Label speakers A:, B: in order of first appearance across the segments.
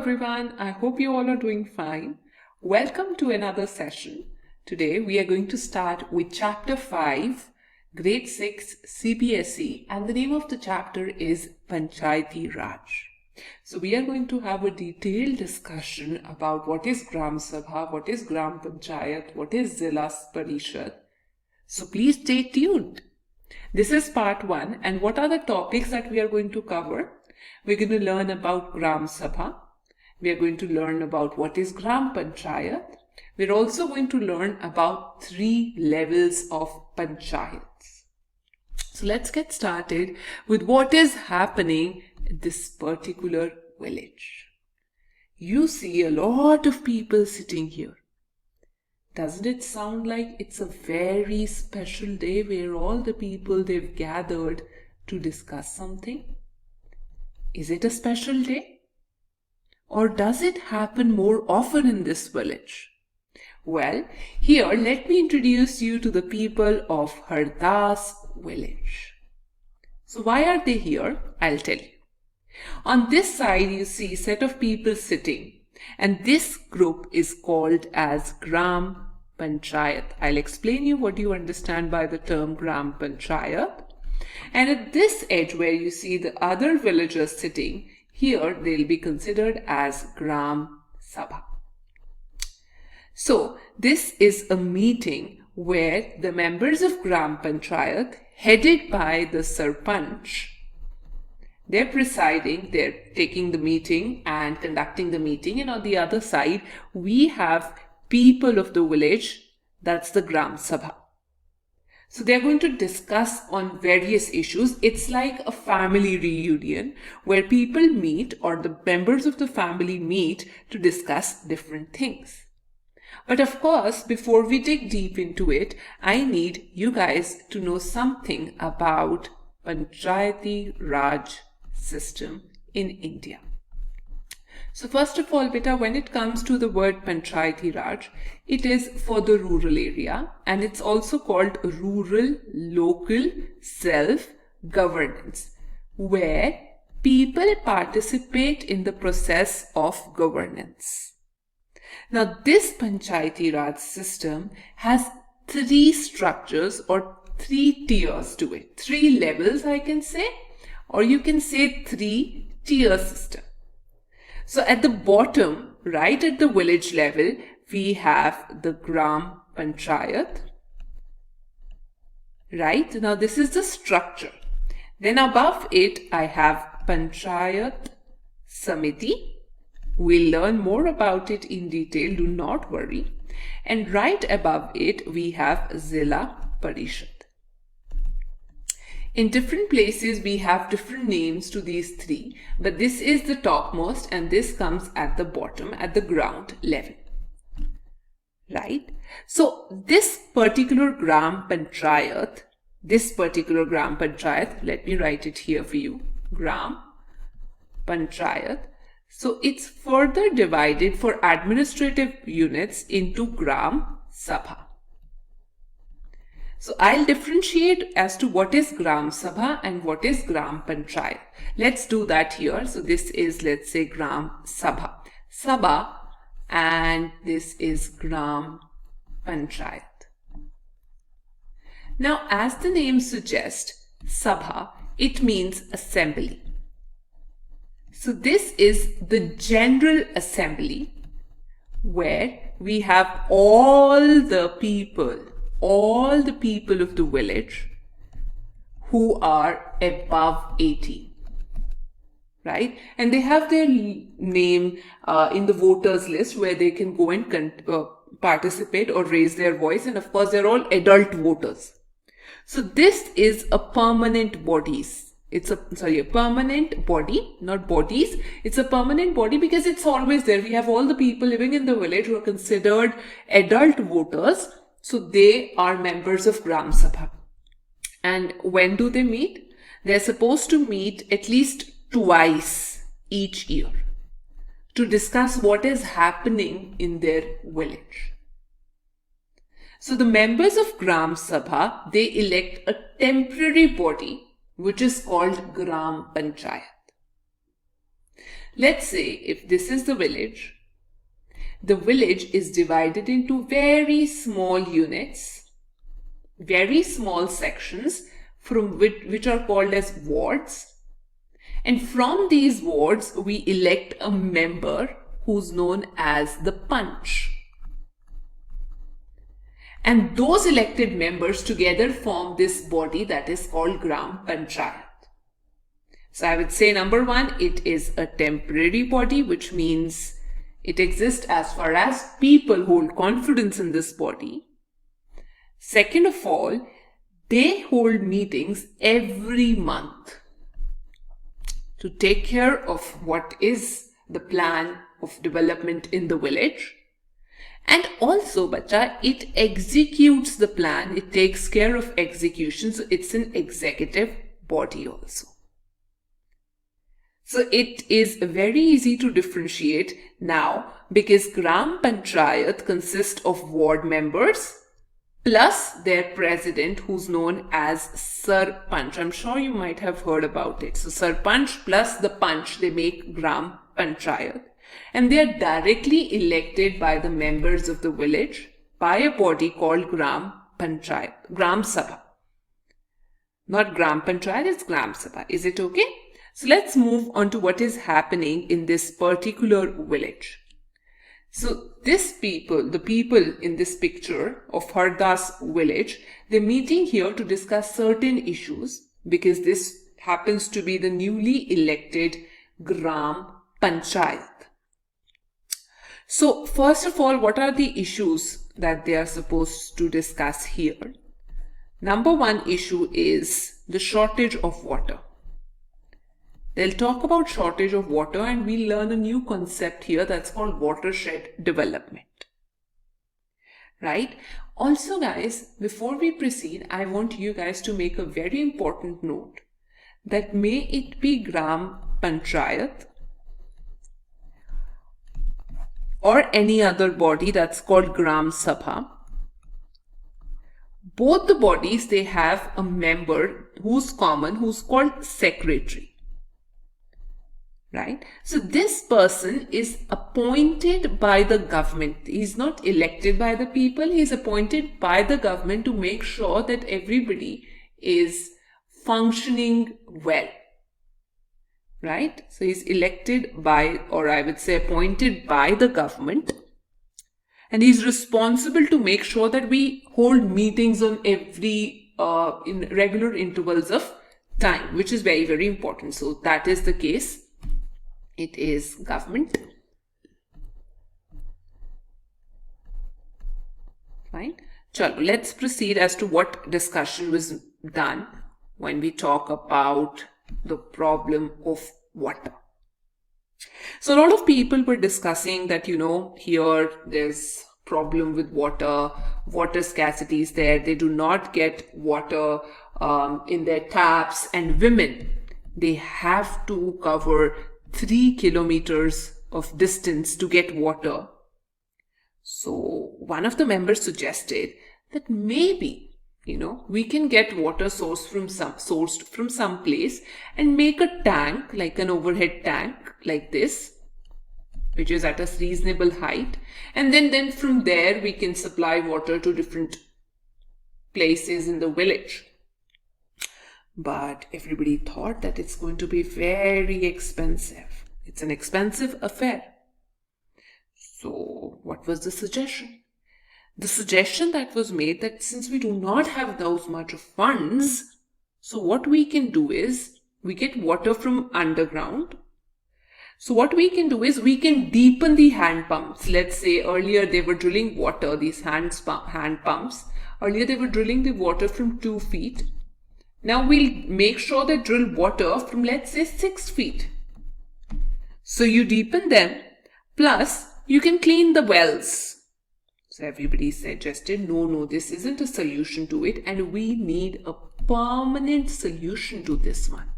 A: everyone, I hope you all are doing fine. Welcome to another session. Today we are going to start with chapter 5, grade 6 CBSE, and the name of the chapter is Panchayati Raj. So we are going to have a detailed discussion about what is Gram Sabha, what is Gram Panchayat, what is Zilla Parishad. So please stay tuned. This is part 1, and what are the topics that we are going to cover? We're going to learn about Gram Sabha. We are going to learn about what is Gram Panchayat. We're also going to learn about 3 levels of panchayats. So let's get started with what is happening in this particular village. You see a lot of people sitting here. Doesn't it sound like it's a very special day where all the people they've gathered to discuss something? Is it a special day? Or does it happen more often in this village? Well, here let me introduce you to the people of Hardas village. So why are they here? I'll tell you. On this side you see a set of people sitting, and this group is called as Gram Panchayat. I'll explain you what you understand by the term Gram Panchayat. And at this edge where you see the other villagers sitting, here they'll be considered as Gram Sabha. So this is a meeting where the members of Gram Panchayat, headed by the Sarpanch, they're presiding, they're taking the meeting and conducting the meeting, and on the other side we have people of the village, that's the Gram Sabha. So they're going to discuss on various issues. It's like a family reunion where people meet, or the members of the family meet to discuss different things. But of course, before we dig deep into it, I need you guys to know something about Panchayati Raj system in India. So first of all, beta, when it comes to the word Panchayati Raj, it is for the rural area, and it's also called rural local self-governance, where people participate in the process of governance. Now this Panchayati Raj system has 3 structures or 3 tiers to it, 3 levels I can say, or you can say 3 tier system. So at the bottom, right at the village level, we have the Gram Panchayat. Right? Now this is the structure. Then above it, I have Panchayat Samiti. We'll learn more about it in detail, do not worry. And right above it, we have Zilla Parishad. In different places, we have different names to these 3, but this is the topmost and this comes at the bottom, at the ground level. Right? So this particular Gram Panchayat, let me write it here for you, Gram Panchayat. So it's further divided for administrative units into Gram Sabha. So I'll differentiate as to what is Gram Sabha and what is Gram Panchayat. Let's do that here. So this is, let's say, Gram Sabha, and this is Gram Panchayat. Now, as the name suggests, Sabha, it means assembly. So this is the general assembly where we have all the people of the village who are above 18, right? And they have their name in the voters list where they can go and participate or raise their voice, and of course they're all adult voters. So this is a permanent bodies. It's a permanent body, not bodies. It's a permanent body because it's always there. We have all the people living in the village who are considered adult voters. So they are members of Gram Sabha. And when do they meet? They're supposed to meet at least twice each year to discuss what is happening in their village. So the members of Gram Sabha, they elect a temporary body which is called Gram Panchayat. Let's say if this is the village is divided into very small units, very small sections from which are called as wards. And from these wards, we elect a member who's known as the Panch. And those elected members together form this body that is called Gram Panchayat. So I would say number one, it is a temporary body, which means it exists as far as people hold confidence in this body. Second of all, they hold meetings every month to take care of what is the plan of development in the village. And also, bacha, it executes the plan. It takes care of execution. So it's an executive body also. So it is very easy to differentiate now because Gram Panchayat consists of ward members plus their president, who's known as Sarpanch. I'm sure you might have heard about it. So Sarpanch plus the Panch, they make Gram Panchayat. And they are directly elected by the members of the village by a body called Gram Panchayat, Gram Sabha. Not Gram Panchayat, it's Gram Sabha. Is it okay? So let's move on to what is happening in this particular village. So the people in this picture of Hardas village, they're meeting here to discuss certain issues because this happens to be the newly elected Gram Panchayat. So first of all, what are the issues that they are supposed to discuss here? Number one issue is the shortage of water. They'll talk about shortage of water and we'll learn a new concept here that's called watershed development. Right? Also guys, before we proceed, I want you guys to make a very important note that may it be Gram Panchayat or any other body that's called Gram Sabha, both the bodies, they have a member who's common, who's called secretary. Right? So this person is appointed by the government. He's not elected by the people. He's appointed by the government to make sure that everybody is functioning well. Right? So he's elected by, or I would say appointed by the government. And he's responsible to make sure that we hold meetings on in regular intervals of time, which is very, very important. So that is the case. It is government. Fine. Chalo, let's proceed as to what discussion was done when we talk about the problem of water. So a lot of people were discussing that, here there's problem with water scarcity is there. They do not get water in their taps, and women, they have to cover 3 kilometers of distance to get water. So one of the members suggested that maybe, we can get water sourced from some place and make a tank, like an overhead tank like this, which is at a reasonable height. And then from there we can supply water to different places in the village. But everybody thought that it's going to be very expensive. It's an expensive affair. So what was the suggestion? The suggestion that was made that since we do not have those much of funds, so what we can do is we get water from underground. So what we can do is we can deepen the hand pumps. Let's say earlier they were drilling water, these hand pumps. Earlier they were drilling the water from 2 feet. Now we'll make sure they drill water from, let's say, 6 feet. So you deepen them, plus you can clean the wells. So everybody suggested, no, this isn't a solution to it, and we need a permanent solution to this one.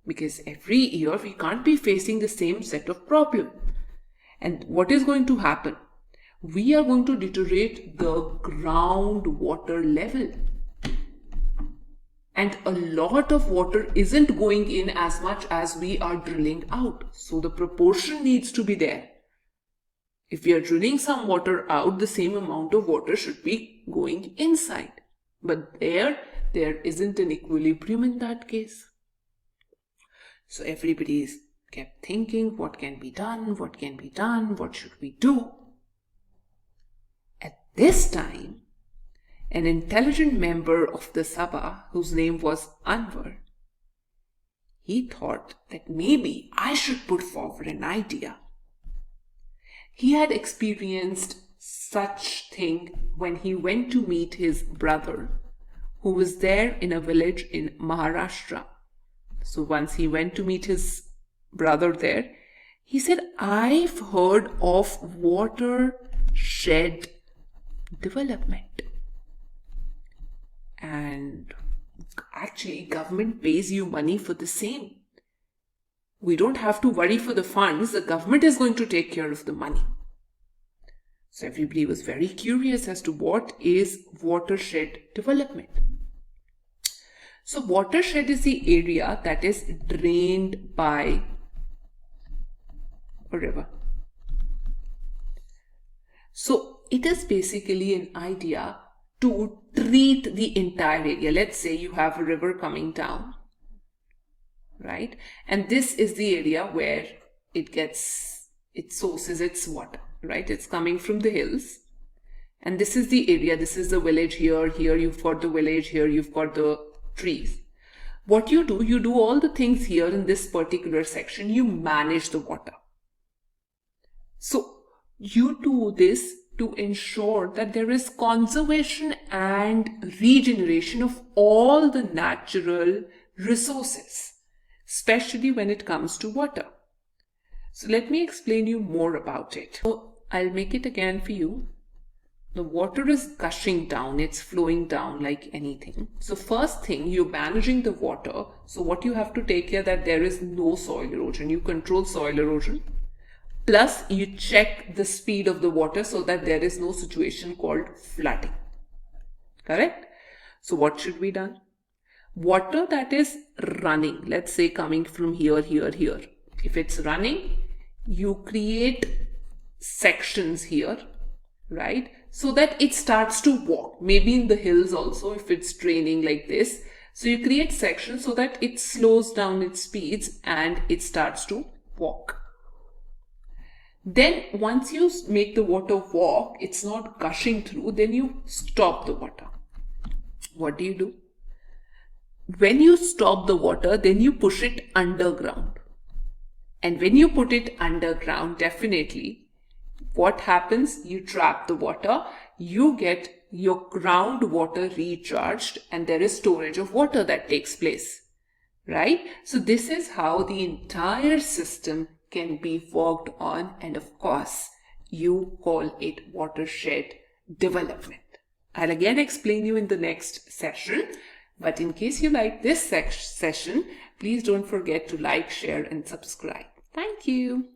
A: Because every year we can't be facing the same set of problems. And what is going to happen? We are going to deteriorate the groundwater level. and a lot of water isn't going in as much as we are drilling out. So the proportion needs to be there. If we are drilling some water out, the same amount of water should be going inside. But there isn't an equilibrium in that case. So everybody kept thinking, what can be done? What can be done? What should we do? At this time, an intelligent member of the Sabha, whose name was Anwar, he thought that maybe I should put forward an idea. He had experienced such thing when he went to meet his brother, who was there in a village in Maharashtra. So once he went to meet his brother there, he said, I've heard of watershed development. And actually, government pays you money for the same. We don't have to worry for the funds. The government is going to take care of the money. So everybody was very curious as to what is watershed development. So watershed is the area that is drained by a river. So it is basically an idea to treat the entire area. Let's say you have a river coming down, right? And this is the area where it sources its water, right? It's coming from the hills. And this is the area, this is the village here. Here you've got the village, here you've got the trees. What you do all the things here in this particular section. You manage the water. So you do this to ensure that there is conservation and regeneration of all the natural resources, especially when it comes to water. So let me explain you more about it. So I'll make it again for you. The water is gushing down, it's flowing down like anything. So first thing, you're managing the water. So what you have to take care that there is no soil erosion. You control soil erosion. Plus you check the speed of the water so that there is no situation called flooding. Correct? So what should be done? Water that is running, let's say coming from here. If it's running, you create sections here, right? So that it starts to walk. Maybe in the hills also, if it's draining like this. So you create sections so that it slows down its speeds and it starts to walk. Then once you make the water walk, it's not gushing through, then you stop the water. What do? When you stop the water, then you push it underground. And when you put it underground, definitely, what happens? You trap the water, you get your groundwater recharged, and there is storage of water that takes place, right? So this is how the entire system can be worked on, and of course, you call it watershed development. I'll again explain you in the next session, but in case you like this session, please don't forget to like, share, and subscribe. Thank you.